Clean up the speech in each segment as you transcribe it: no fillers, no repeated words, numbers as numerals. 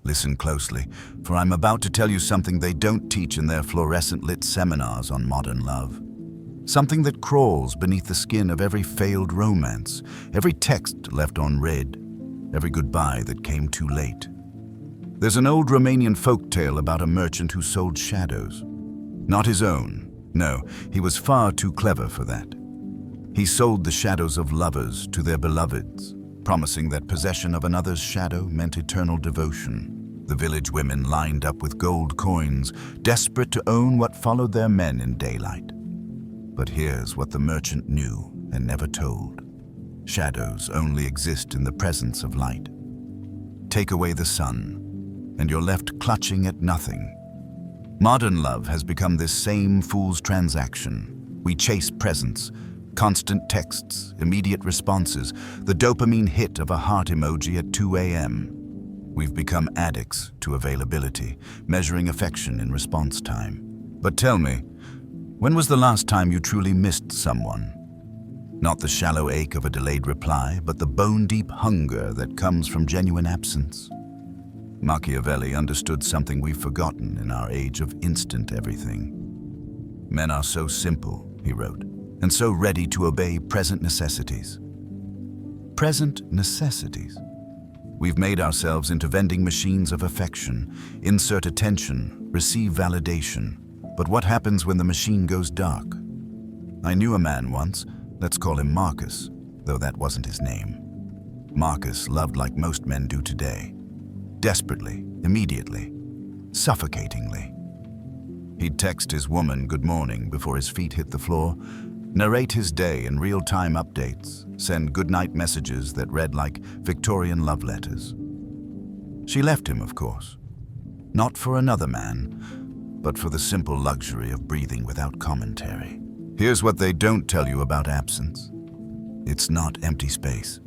Listen closely, for I'm about to tell you something they don't teach in their fluorescent-lit seminars on modern love. Something that crawls beneath the skin of every failed romance, every text left unread, every goodbye that came too late. There's an old Romanian folktale about a merchant who sold shadows. Not his own. No, he was far too clever for that. He sold the shadows of lovers to their beloveds, promising that possession of another's shadow meant eternal devotion. The village women lined up with gold coins, desperate to own what followed their men in daylight. But here's what the merchant knew and never told. Shadows only exist in the presence of light. Take away the sun, and you're left clutching at nothing. Modern love has become this same fool's transaction. We chase presents, constant texts, immediate responses, the dopamine hit of a heart emoji at 2 a.m. We've become addicts to availability, measuring affection in response time. But tell me, when was the last time you truly missed someone? Not the shallow ache of a delayed reply, but the bone-deep hunger that comes from genuine absence. Machiavelli understood something we've forgotten in our age of instant everything. Men are so simple, he wrote, and so ready to obey present necessities. Present necessities? We've made ourselves into vending machines of affection, insert attention, receive validation. But what happens when the machine goes dark? I knew a man once, let's call him Marcus, though that wasn't his name. Marcus loved like most men do today. Desperately, immediately, suffocatingly. He'd text his woman good morning before his feet hit the floor, narrate his day in real-time updates, send goodnight messages that read like Victorian love letters. She left him, of course. Not for another man, but for the simple luxury of breathing without commentary. Here's what they don't tell you about absence. It's not empty space.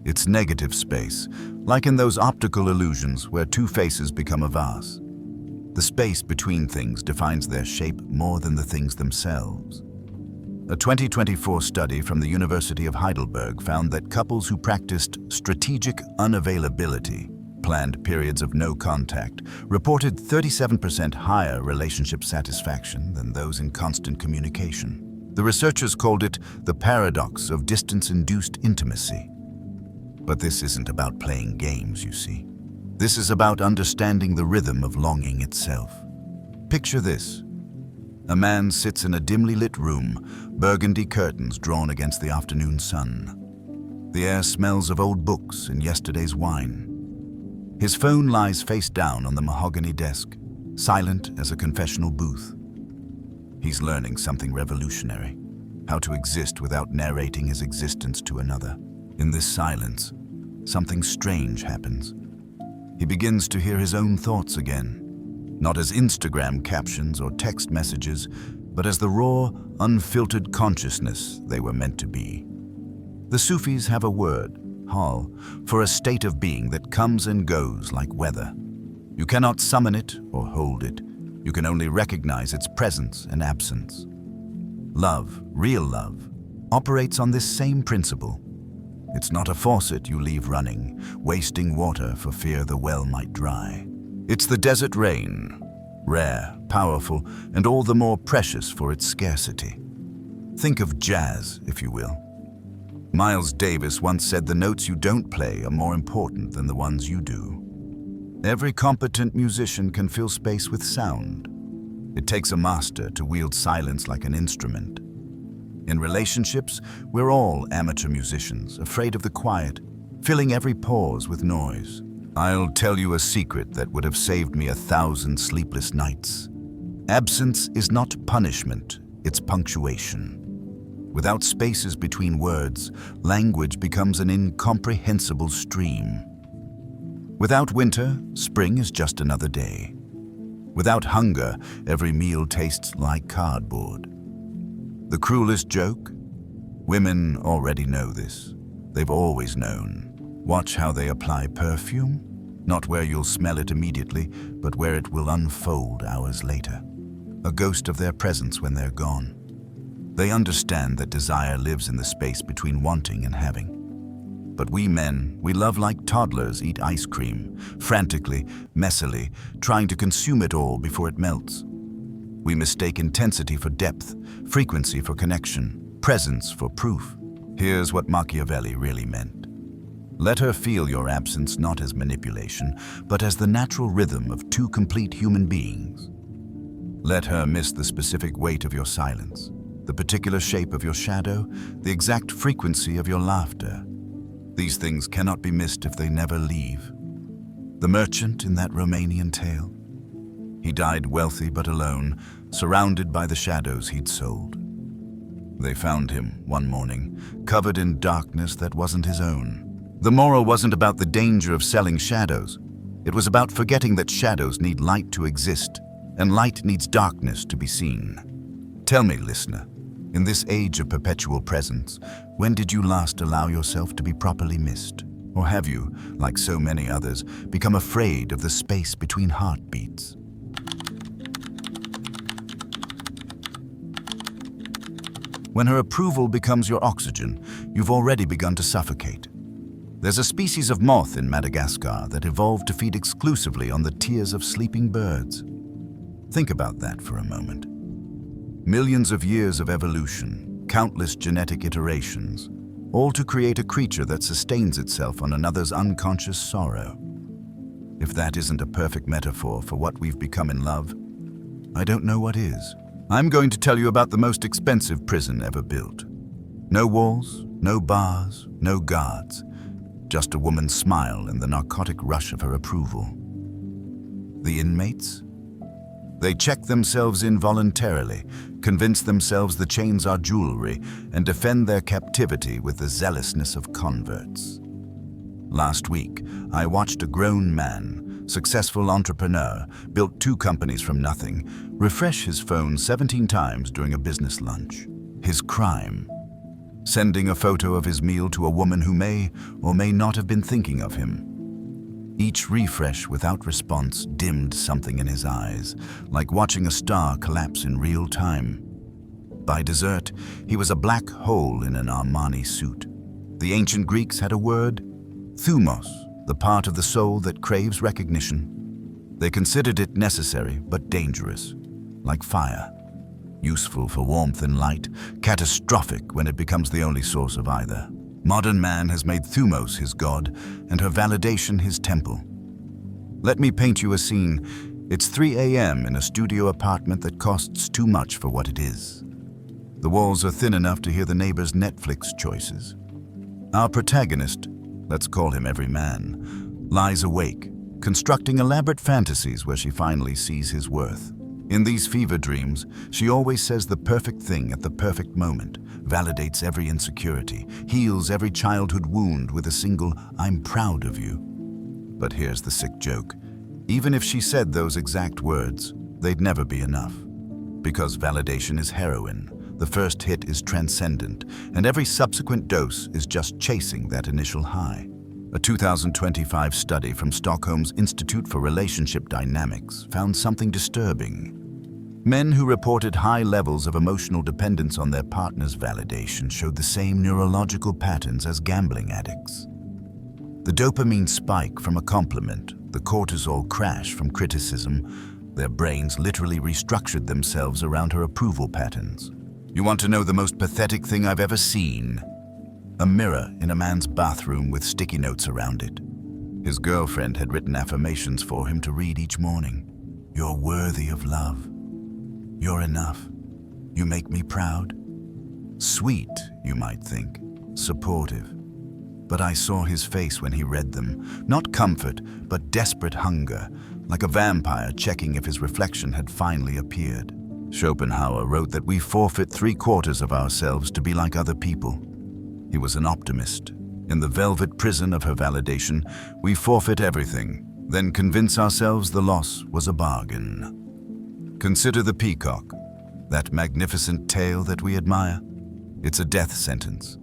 It's negative space, like in those optical illusions where two faces become a vase. The space between things defines their shape more than the things themselves. A 2024 study from the University of Heidelberg found that couples who practiced strategic unavailability, planned periods of no contact, reported 37% higher relationship satisfaction than those in constant communication. The researchers called it the paradox of distance-induced intimacy. But this isn't about playing games, you see. This is about understanding the rhythm of longing itself. Picture this. A man sits in a dimly lit room, burgundy curtains drawn against the afternoon sun. The air smells of old books and yesterday's wine. His phone lies face down on the mahogany desk, silent as a confessional booth. He's learning something revolutionary, how to exist without narrating his existence to another. In this silence, something strange happens. He begins to hear his own thoughts again, not as Instagram captions or text messages, but as the raw, unfiltered consciousness they were meant to be. The Sufis have a word, hal, for a state of being that comes and goes like weather. You cannot summon it or hold it. You can only recognize its presence and absence. Love, real love, operates on this same principle. It's not a faucet you leave running, wasting water for fear the well might dry. It's the desert rain, rare, powerful, and all the more precious for its scarcity. Think of jazz, if you will. Miles Davis once said the notes you don't play are more important than the ones you do. Every competent musician can fill space with sound. It takes a master to wield silence like an instrument. In relationships, we're all amateur musicians, afraid of the quiet, filling every pause with noise. I'll tell you a secret that would have saved me 1,000 sleepless nights. Absence is not punishment, it's punctuation. Without spaces between words, language becomes an incomprehensible stream. Without winter, spring is just another day. Without hunger, every meal tastes like cardboard. The cruelest joke? Women already know this. They've always known. Watch how they apply perfume. Not where you'll smell it immediately, but where it will unfold hours later. A ghost of their presence when they're gone. They understand that desire lives in the space between wanting and having. But we men, we love like toddlers eat ice cream, frantically, messily, trying to consume it all before it melts. We mistake intensity for depth, frequency for connection, presence for proof. Here's what Machiavelli really meant. Let her feel your absence not as manipulation, but as the natural rhythm of two complete human beings. Let her miss the specific weight of your silence, the particular shape of your shadow, the exact frequency of your laughter. These things cannot be missed if they never leave. The merchant in that Romanian tale. He died wealthy but alone, surrounded by the shadows he'd sold. They found him one morning, covered in darkness that wasn't his own. The moral wasn't about the danger of selling shadows. It was about forgetting that shadows need light to exist, and light needs darkness to be seen. Tell me, listener, in this age of perpetual presence, when did you last allow yourself to be properly missed? Or have you, like so many others, become afraid of the space between heartbeats? When her approval becomes your oxygen, you've already begun to suffocate. There's a species of moth in Madagascar that evolved to feed exclusively on the tears of sleeping birds. Think about that for a moment. Millions of years of evolution, countless genetic iterations, all to create a creature that sustains itself on another's unconscious sorrow. If that isn't a perfect metaphor for what we've become in love, I don't know what is. I'm going to tell you about the most expensive prison ever built. No walls, no bars, no guards. Just a woman's smile and the narcotic rush of her approval. The inmates? They check themselves in voluntarily, convince themselves the chains are jewelry, and defend their captivity with the zealousness of converts. Last week, I watched a grown man, successful entrepreneur, built 2 companies from nothing, refresh his phone 17 times during a business lunch. His crime: sending a photo of his meal to a woman who may or may not have been thinking of him. Each refresh without response dimmed something in his eyes, like watching a star collapse in real time. By dessert, he was a black hole in an Armani suit. The ancient Greeks had a word: thumos, the part of the soul that craves recognition. They considered it necessary but dangerous, like fire. Useful for warmth and light, catastrophic when it becomes the only source of either. Modern man has made thumos his god and her validation his temple. Let me paint you a scene. It's 3 a.m. in a studio apartment that costs too much for what it is. The walls are thin enough to hear the neighbor's Netflix choices. Our protagonist, let's call him every man, lies awake, constructing elaborate fantasies where she finally sees his worth. In these fever dreams, she always says the perfect thing at the perfect moment, validates every insecurity, heals every childhood wound with a single "I'm proud of you." But here's the sick joke. Even if she said those exact words, they'd never be enough. Because validation is heroin, the first hit is transcendent, and every subsequent dose is just chasing that initial high. A 2025 study from Stockholm's Institute for Relationship Dynamics found something disturbing. Men who reported high levels of emotional dependence on their partner's validation showed the same neurological patterns as gambling addicts. The dopamine spike from a compliment, the cortisol crash from criticism, their brains literally restructured themselves around her approval patterns. You want to know the most pathetic thing I've ever seen? A mirror in a man's bathroom with sticky notes around it. His girlfriend had written affirmations for him to read each morning. You're worthy of love. You're enough. You make me proud. Sweet, you might think. Supportive. But I saw his face when he read them. Not comfort, but desperate hunger, like a vampire checking if his reflection had finally appeared. Schopenhauer wrote that we forfeit 3/4 of ourselves to be like other people. He was an optimist. In the velvet prison of her validation, we forfeit everything, then convince ourselves the loss was a bargain. Consider the peacock, that magnificent tail that we admire. It's a death sentence.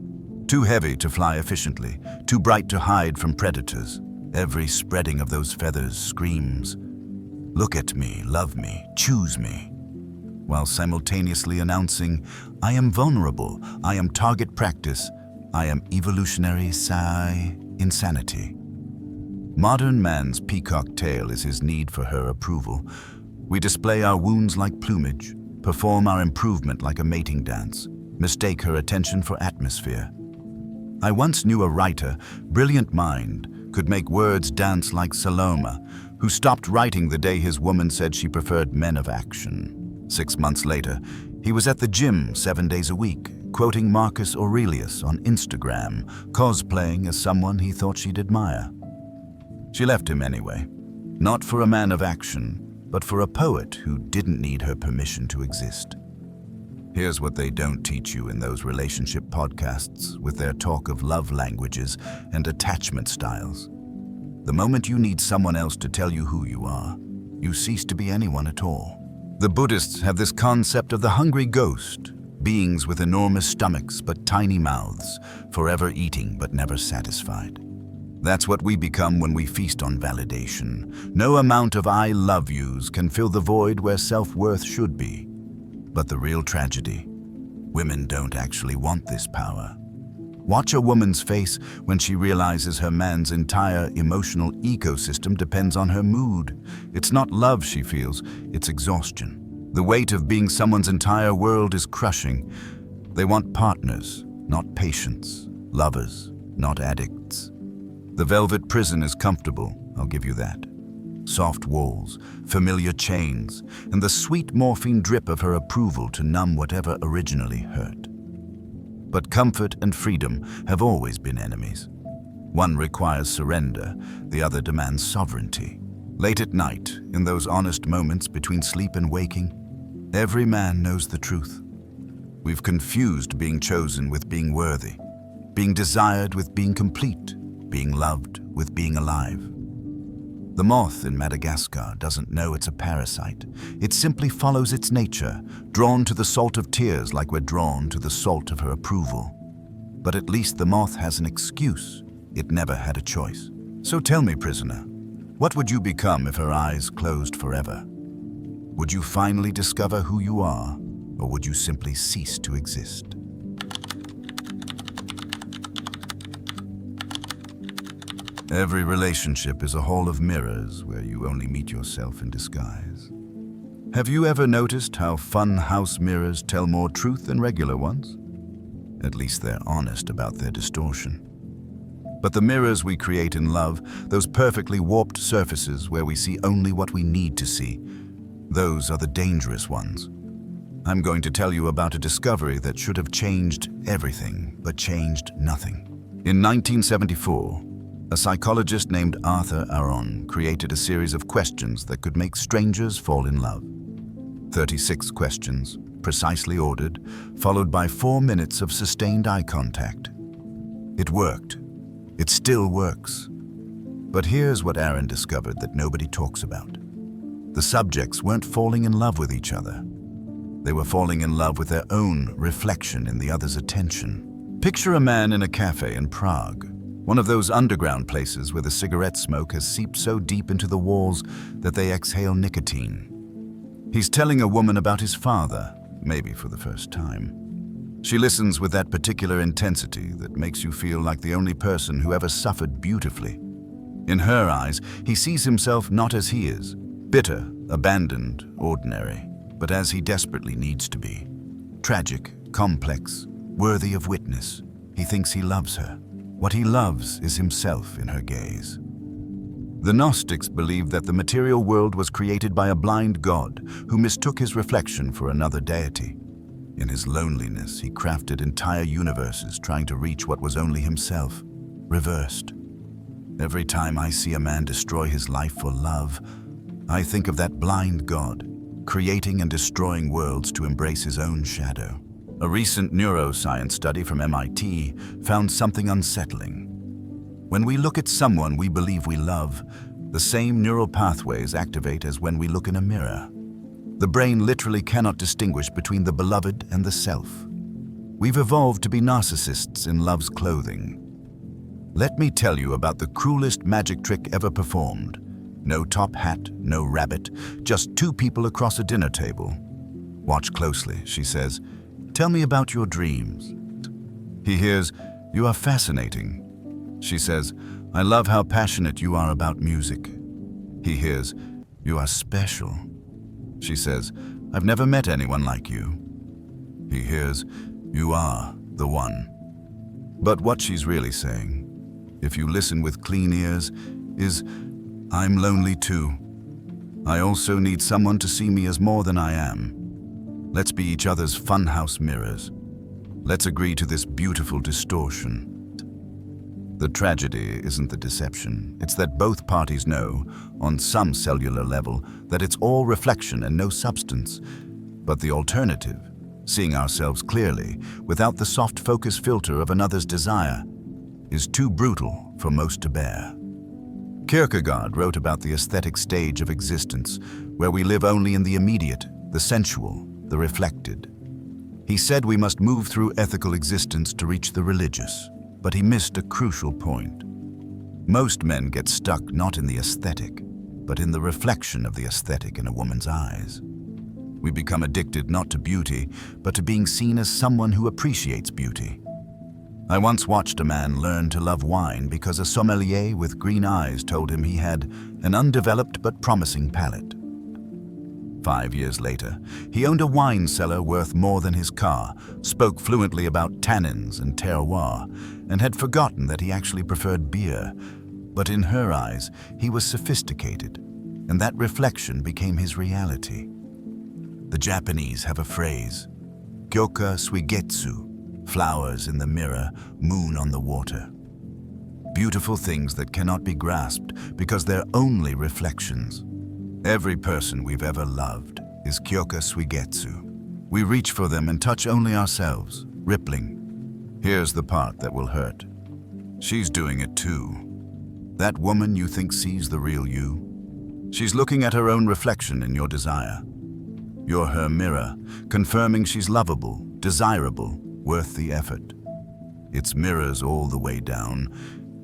Too heavy to fly efficiently, too bright to hide from predators. Every spreading of those feathers screams, "Look at me, love me, choose me," while simultaneously announcing, "I am vulnerable, I am target practice, I am evolutionary insanity. Modern man's peacock tail is his need for her approval. We display our wounds like plumage, perform our improvement like a mating dance, mistake her attention for atmosphere. I once knew a writer, brilliant mind, could make words dance like Salome, who stopped writing the day his woman said she preferred men of action. 6 months later, he was at the gym 7 days a week, quoting Marcus Aurelius on Instagram, cosplaying as someone he thought she'd admire. She left him anyway, not for a man of action, but for a poet who didn't need her permission to exist. Here's what they don't teach you in those relationship podcasts with their talk of love languages and attachment styles. The moment you need someone else to tell you who you are, you cease to be anyone at all. The Buddhists have this concept of the hungry ghost, beings with enormous stomachs but tiny mouths, forever eating but never satisfied. That's what we become when we feast on validation. No amount of I love yous can fill the void where self-worth should be. But the real tragedy, women don't actually want this power. Watch a woman's face when she realizes her man's entire emotional ecosystem depends on her mood. It's not love she feels, it's exhaustion. The weight of being someone's entire world is crushing. They want partners, not patients, lovers, not addicts. The velvet prison is comfortable, I'll give you that. Soft walls, familiar chains, and the sweet morphine drip of her approval to numb whatever originally hurt. But comfort and freedom have always been enemies. One requires surrender, the other demands sovereignty. Late at night, in those honest moments between sleep and waking, every man knows the truth. We've confused being chosen with being worthy, being desired with being complete, being loved with being alive. The moth in Madagascar doesn't know it's a parasite. It simply follows its nature, drawn to the salt of tears like we're drawn to the salt of her approval. But at least the moth has an excuse. It never had a choice. So tell me, prisoner, what would you become if her eyes closed forever? Would you finally discover who you are, or would you simply cease to exist? Every relationship is a hall of mirrors where you only meet yourself in disguise. Have you ever noticed how fun house mirrors tell more truth than regular ones? At least they're honest about their distortion. But the mirrors we create in love, those perfectly warped surfaces where we see only what we need to see, those are the dangerous ones. I'm going to tell you about a discovery that should have changed everything, but changed nothing. In 1974, a psychologist named Arthur Aron created a series of questions that could make strangers fall in love. 36 questions, precisely ordered, followed by 4 minutes of sustained eye contact. It worked. It still works. But here's what Aron discovered that nobody talks about. The subjects weren't falling in love with each other. They were falling in love with their own reflection in the other's attention. Picture a man in a cafe in Prague, one of those underground places where the cigarette smoke has seeped so deep into the walls that they exhale nicotine. He's telling a woman about his father, maybe for the first time. She listens with that particular intensity that makes you feel like the only person who ever suffered beautifully. In her eyes, he sees himself not as he is, bitter, abandoned, ordinary, but as he desperately needs to be. Tragic, complex, worthy of witness. He thinks he loves her. What he loves is himself in her gaze. The Gnostics believed that the material world was created by a blind god who mistook his reflection for another deity. In his loneliness, he crafted entire universes trying to reach what was only himself, reversed. Every time I see a man destroy his life for love, I think of that blind god, creating and destroying worlds to embrace his own shadow. A recent neuroscience study from MIT found something unsettling. When we look at someone we believe we love, the same neural pathways activate as when we look in a mirror. The brain literally cannot distinguish between the beloved and the self. We've evolved to be narcissists in love's clothing. Let me tell you about the cruelest magic trick ever performed. No top hat, no rabbit, just 2 people across a dinner table. Watch closely, she says. Tell me about your dreams. He hears, "You are fascinating." She says, "I love how passionate you are about music." He hears, "You are special." She says, "I've never met anyone like you." He hears, "You are the one." But what she's really saying, if you listen with clean ears, is, "I'm lonely too. I also need someone to see me as more than I am. Let's be each other's funhouse mirrors. Let's agree to this beautiful distortion." The tragedy isn't the deception. It's that both parties know, on some cellular level, that it's all reflection and no substance. But the alternative, seeing ourselves clearly, without the soft focus filter of another's desire, is too brutal for most to bear. Kierkegaard wrote about the aesthetic stage of existence, where we live only in the immediate, the sensual, the reflected. He said we must move through ethical existence to reach the religious, but he missed a crucial point. Most men get stuck not in the aesthetic, but in the reflection of the aesthetic in a woman's eyes. We become addicted not to beauty, but to being seen as someone who appreciates beauty. I once watched a man learn to love wine because a sommelier with green eyes told him he had an undeveloped but promising palate. 5 years later, he owned a wine cellar worth more than his car, spoke fluently about tannins and terroir, and had forgotten that he actually preferred beer. But in her eyes, he was sophisticated, and that reflection became his reality. The Japanese have a phrase, "Kyoka suigetsu," flowers in the mirror, moon on the water. Beautiful things that cannot be grasped because they're only reflections. Every person we've ever loved is Kyoka suigetsu. We reach for them and touch only ourselves, rippling. Here's the part that will hurt. She's doing it too. That woman you think sees the real you, she's looking at her own reflection in your desire. You're her mirror, confirming she's lovable, desirable, worth the effort. It's mirrors all the way down,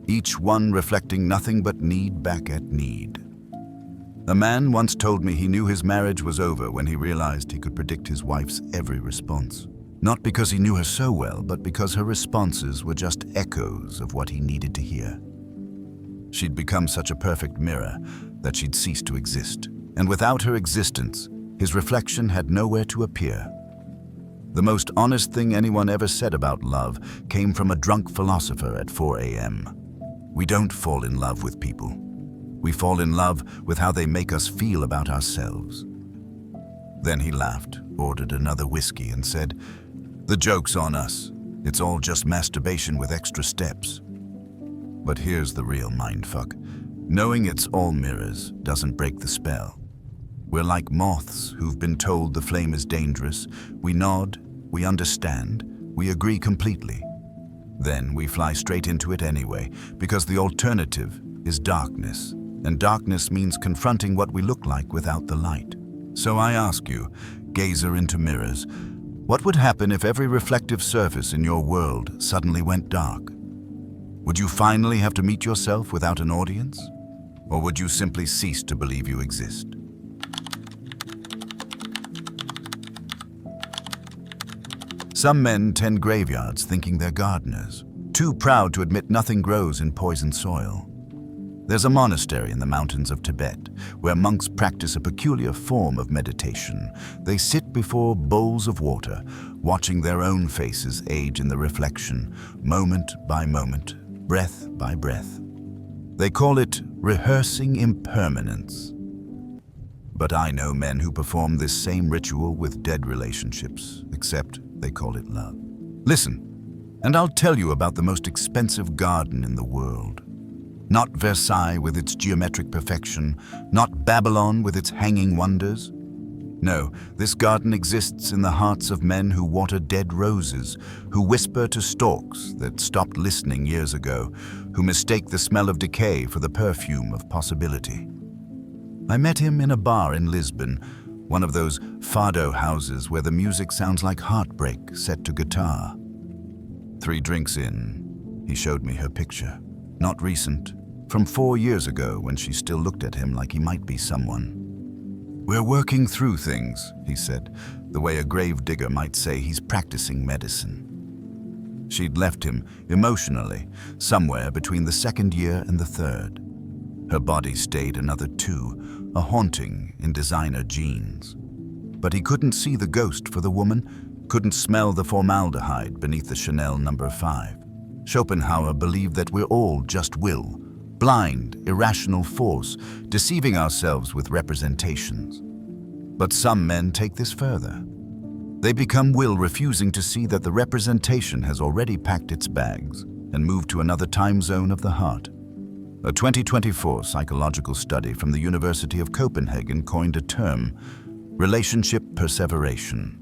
each one reflecting nothing but need back at need. A man once told me he knew his marriage was over when he realized he could predict his wife's every response. Not because he knew her so well, but because her responses were just echoes of what he needed to hear. She'd become such a perfect mirror that she'd cease to exist, and without her existence, his reflection had nowhere to appear. The most honest thing anyone ever said about love came from a drunk philosopher at 4 a.m. We don't fall in love with people. We fall in love with how they make us feel about ourselves. Then he laughed, ordered another whiskey, and said, "The joke's on us. It's all just masturbation with extra steps." But here's the real mindfuck. Knowing it's all mirrors doesn't break the spell. We're like moths who've been told the flame is dangerous. We nod, we understand, we agree completely. Then we fly straight into it anyway, because the alternative is darkness. And darkness means confronting what we look like without the light. So I ask you, gazer into mirrors, what would happen if every reflective surface in your world suddenly went dark? Would you finally have to meet yourself without an audience? Or would you simply cease to believe you exist? Some men tend graveyards thinking they're gardeners, too proud to admit nothing grows in poisoned soil. There's a monastery in the mountains of Tibet where monks practice a peculiar form of meditation. They sit before bowls of water, watching their own faces age in the reflection, moment by moment, breath by breath. They call it rehearsing impermanence. But I know men who perform this same ritual with dead relationships, except they call it love. Listen, and I'll tell you about the most expensive garden in the world. Not Versailles with its geometric perfection, not Babylon with its hanging wonders. No, this garden exists in the hearts of men who water dead roses, who whisper to stalks that stopped listening years ago, who mistake the smell of decay for the perfume of possibility. I met him in a bar in Lisbon, one of those fado houses where the music sounds like heartbreak set to guitar. 3 drinks in, he showed me her picture. Not recent, from 4 years ago when she still looked at him like he might be someone. "We're working through things," he said, the way a grave digger might say he's practicing medicine. She'd left him, emotionally, somewhere between the second year and the third. Her body stayed another 2, a haunting in designer jeans. But he couldn't see the ghost for the woman, couldn't smell the formaldehyde beneath the Chanel No. 5. Schopenhauer believed that we're all just will, blind, irrational force, deceiving ourselves with representations. But some men take this further. They become will, refusing to see that the representation has already packed its bags and moved to another time zone of the heart. A 2024 psychological study from the University of Copenhagen coined a term, relationship perseveration.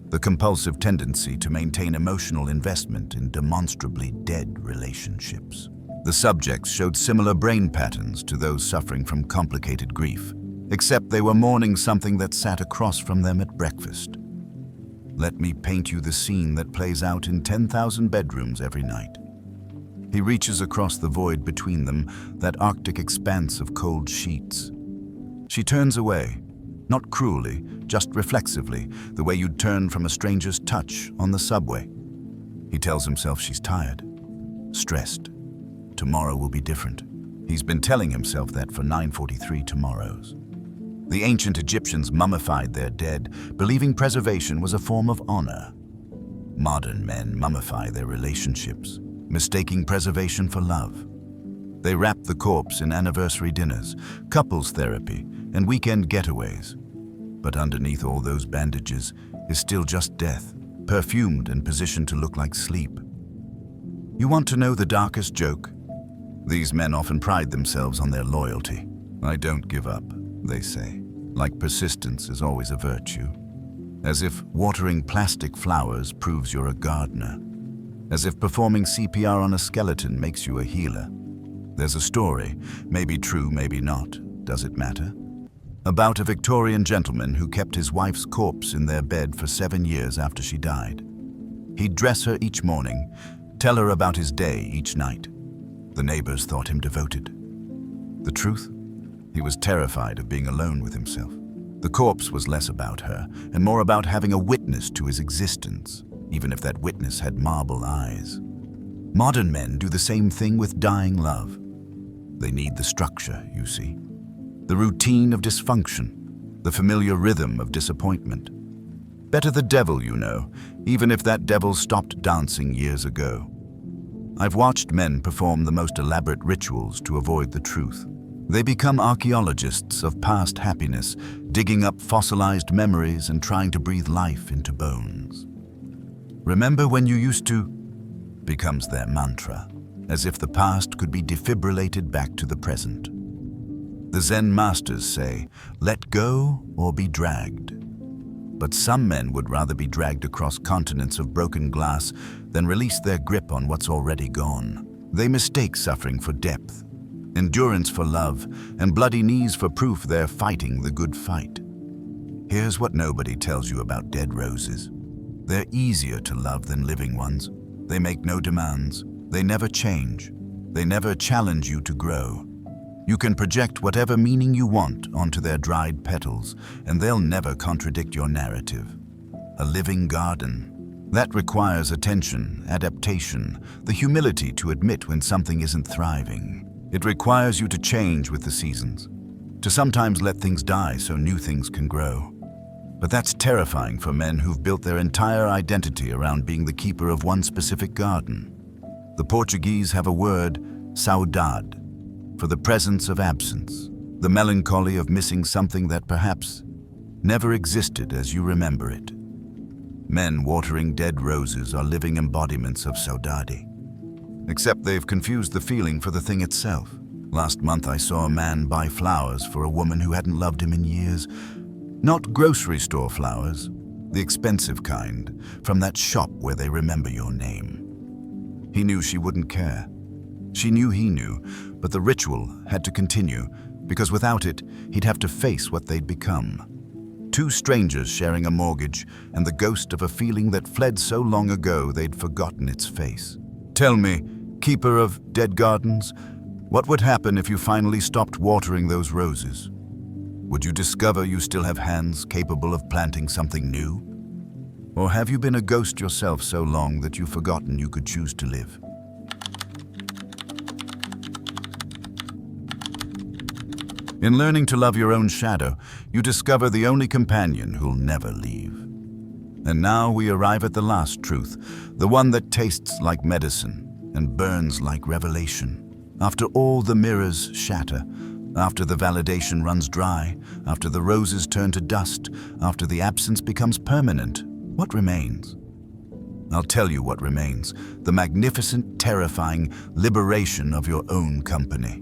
The compulsive tendency to maintain emotional investment in demonstrably dead relationships. The subjects showed similar brain patterns to those suffering from complicated grief, except they were mourning something that sat across from them at breakfast. Let me paint you the scene that plays out in 10,000 bedrooms every night. He reaches across the void between them, that arctic expanse of cold sheets. She turns away, not cruelly, just reflexively, the way you'd turn from a stranger's touch on the subway. He tells himself she's tired, stressed. Tomorrow will be different. He's been telling himself that for 943 tomorrows. The ancient Egyptians mummified their dead, believing preservation was a form of honor. Modern men mummify their relationships, mistaking preservation for love. They wrap the corpse in anniversary dinners, couples therapy, and weekend getaways. But underneath all those bandages is still just death, perfumed and positioned to look like sleep. You want to know the darkest joke? These men often pride themselves on their loyalty. I don't give up, they say, like persistence is always a virtue. As if watering plastic flowers proves you're a gardener. As if performing CPR on a skeleton makes you a healer. There's a story, maybe true, maybe not, does it matter? About a Victorian gentleman who kept his wife's corpse in their bed for 7 years after she died. He'd dress her each morning, tell her about his day each night. The neighbors thought him devoted. The truth? He was terrified of being alone with himself. The corpse was less about her and more about having a witness to his existence, even if that witness had marble eyes. Modern men do the same thing with dying love. They need the structure, you see. The routine of dysfunction, the familiar rhythm of disappointment. Better the devil, you know, even if that devil stopped dancing years ago. I've watched men perform the most elaborate rituals to avoid the truth. They become archaeologists of past happiness, digging up fossilized memories and trying to breathe life into bones. Remember when you used to? Becomes their mantra, as if the past could be defibrillated back to the present. The Zen masters say, let go or be dragged. But some men would rather be dragged across continents of broken glass than release their grip on what's already gone. They mistake suffering for depth, endurance for love, and bloody knees for proof they're fighting the good fight. Here's what nobody tells you about dead roses. They're easier to love than living ones. They make no demands. They never change. They never challenge you to grow. You can project whatever meaning you want onto their dried petals, and they'll never contradict your narrative. A living garden. That requires attention, adaptation, the humility to admit when something isn't thriving. It requires you to change with the seasons, to sometimes let things die so new things can grow. But that's terrifying for men who've built their entire identity around being the keeper of one specific garden. The Portuguese have a word, saudade, for the presence of absence, the melancholy of missing something that perhaps never existed as you remember it. Men watering dead roses are living embodiments of saudade. Except they've confused the feeling for the thing itself. Last month I saw a man buy flowers for a woman who hadn't loved him in years. Not grocery store flowers, the expensive kind, from that shop where they remember your name. He knew she wouldn't care. She knew he knew, but the ritual had to continue, because without it, he'd have to face what they'd become. Two strangers sharing a mortgage, and the ghost of a feeling that fled so long ago they'd forgotten its face. Tell me, keeper of dead gardens, what would happen if you finally stopped watering those roses? Would you discover you still have hands capable of planting something new? Or have you been a ghost yourself so long that you've forgotten you could choose to live? In learning to love your own shadow, you discover the only companion who'll never leave. And now we arrive at the last truth, the one that tastes like medicine and burns like revelation. After all the mirrors shatter, after the validation runs dry, after the roses turn to dust, after the absence becomes permanent, what remains? I'll tell you what remains, the magnificent, terrifying liberation of your own company.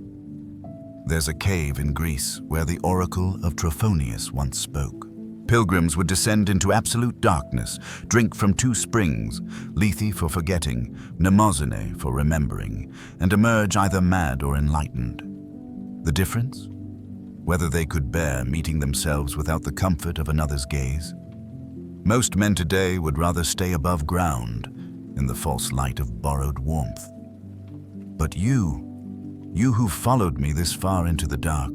There's a cave in Greece where the oracle of Trophonius once spoke. Pilgrims would descend into absolute darkness, drink from two springs, Lethe for forgetting, Mnemosyne for remembering, and emerge either mad or enlightened. The difference? Whether they could bear meeting themselves without the comfort of another's gaze. Most men today would rather stay above ground in the false light of borrowed warmth. But you who followed me this far into the dark,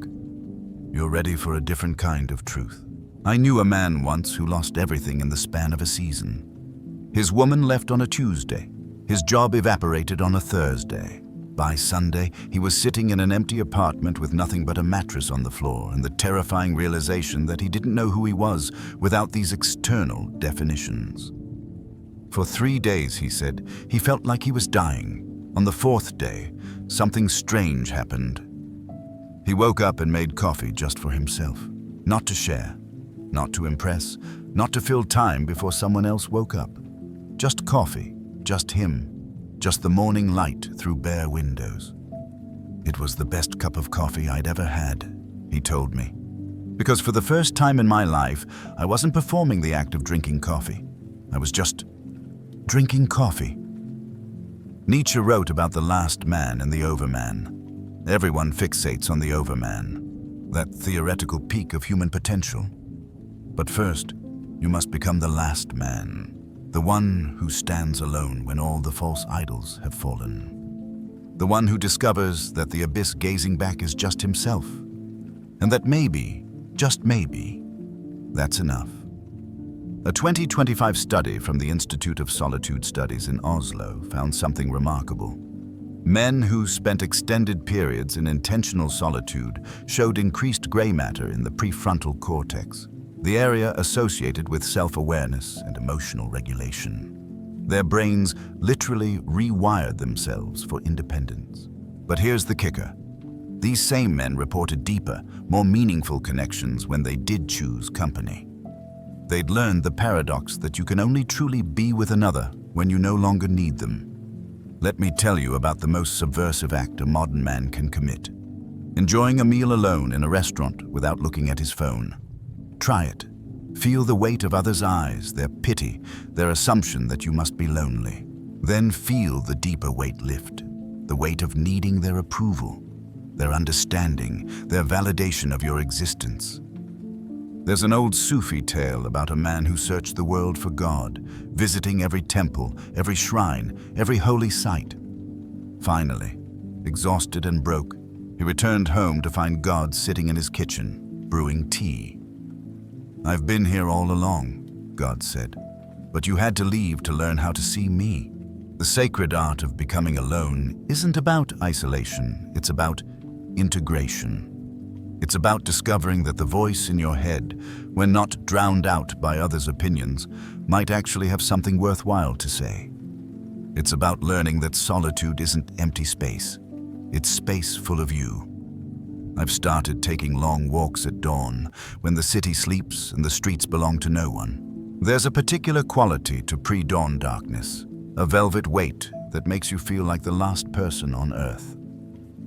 you're ready for a different kind of truth. I knew a man once who lost everything in the span of a season. His woman left on a Tuesday. His job evaporated on a Thursday. By Sunday, he was sitting in an empty apartment with nothing but a mattress on the floor and the terrifying realization that he didn't know who he was without these external definitions. For 3 days, he said, he felt like he was dying. On the 4th day, something strange happened. He woke up and made coffee just for himself, not to share, not to impress, not to fill time before someone else woke up. Just coffee, just him, just the morning light through bare windows. It was the best cup of coffee I'd ever had, he told me. Because for the first time in my life, I wasn't performing the act of drinking coffee. I was just drinking coffee. Nietzsche wrote about the last man and the overman. Everyone fixates on the overman, that theoretical peak of human potential. But first, you must become the last man, the one who stands alone when all the false idols have fallen. The one who discovers that the abyss gazing back is just himself, and that maybe, just maybe, that's enough. A 2025 study from the Institute of Solitude Studies in Oslo found something remarkable. Men who spent extended periods in intentional solitude showed increased gray matter in the prefrontal cortex, the area associated with self-awareness and emotional regulation. Their brains literally rewired themselves for independence. But here's the kicker. These same men reported deeper, more meaningful connections when they did choose company. They'd learned the paradox that you can only truly be with another when you no longer need them. Let me tell you about the most subversive act a modern man can commit. Enjoying a meal alone in a restaurant without looking at his phone. Try it. Feel the weight of others' eyes, their pity, their assumption that you must be lonely. Then feel the deeper weight lift, the weight of needing their approval, their understanding, their validation of your existence. There's an old Sufi tale about a man who searched the world for God, visiting every temple, every shrine, every holy site. Finally, exhausted and broke, he returned home to find God sitting in his kitchen, brewing tea. "I've been here all along," God said, "but you had to leave to learn how to see me." The sacred art of becoming alone isn't about isolation, it's about integration. It's about discovering that the voice in your head, when not drowned out by others' opinions, might actually have something worthwhile to say. It's about learning that solitude isn't empty space. It's space full of you. I've started taking long walks at dawn, when the city sleeps and the streets belong to no one. There's a particular quality to pre-dawn darkness, a velvet weight that makes you feel like the last person on earth.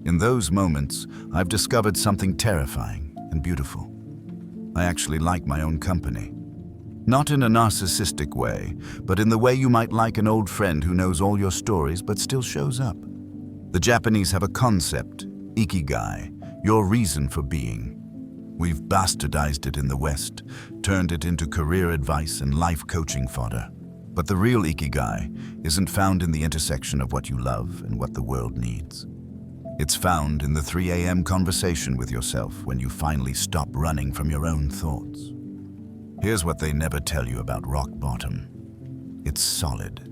In those moments, I've discovered something terrifying and beautiful. I actually like my own company. Not in a narcissistic way, but in the way you might like an old friend who knows all your stories but still shows up. The Japanese have a concept, ikigai, your reason for being. We've bastardized it in the West, turned it into career advice and life coaching fodder. But the real ikigai isn't found in the intersection of what you love and what the world needs. It's found in the 3 a.m. conversation with yourself when you finally stop running from your own thoughts. Here's what they never tell you about rock bottom. It's solid.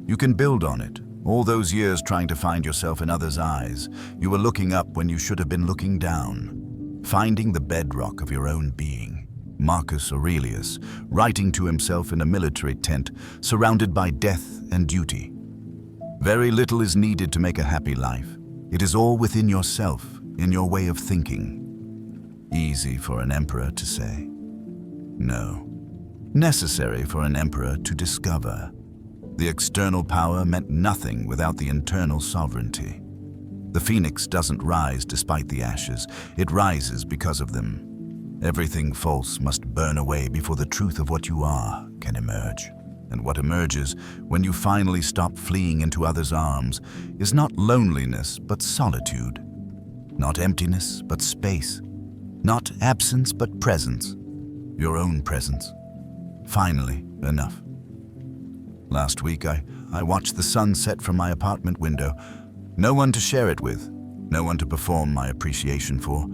You can build on it. All those years trying to find yourself in others' eyes, you were looking up when you should have been looking down, finding the bedrock of your own being. Marcus Aurelius, writing to himself in a military tent, surrounded by death and duty. Very little is needed to make a happy life. It is all within yourself, in your way of thinking. Easy for an emperor to say. No. Necessary for an emperor to discover. The external power meant nothing without the internal sovereignty. The phoenix doesn't rise despite the ashes, it rises because of them. Everything false must burn away before the truth of what you are can emerge. And what emerges when you finally stop fleeing into others' arms is not loneliness but solitude. Not emptiness but space. Not absence but presence. Your own presence. Finally, enough. Last week, I watched the sun set from my apartment window. No one to share it with, no one to perform my appreciation for.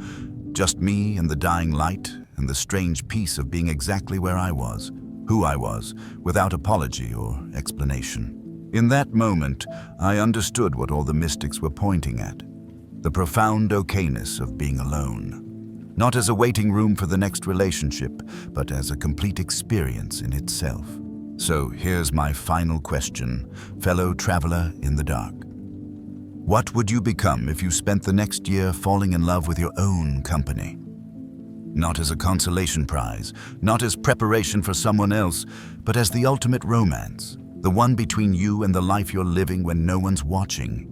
Just me and the dying light and the strange peace of being exactly where I was, who I was, without apology or explanation. In that moment, I understood what all the mystics were pointing at. The profound okayness of being alone. Not as a waiting room for the next relationship, but as a complete experience in itself. So here's my final question, fellow traveler in the dark. What would you become if you spent the next year falling in love with your own company? Not as a consolation prize, not as preparation for someone else, but as the ultimate romance, the one between you and the life you're living when no one's watching.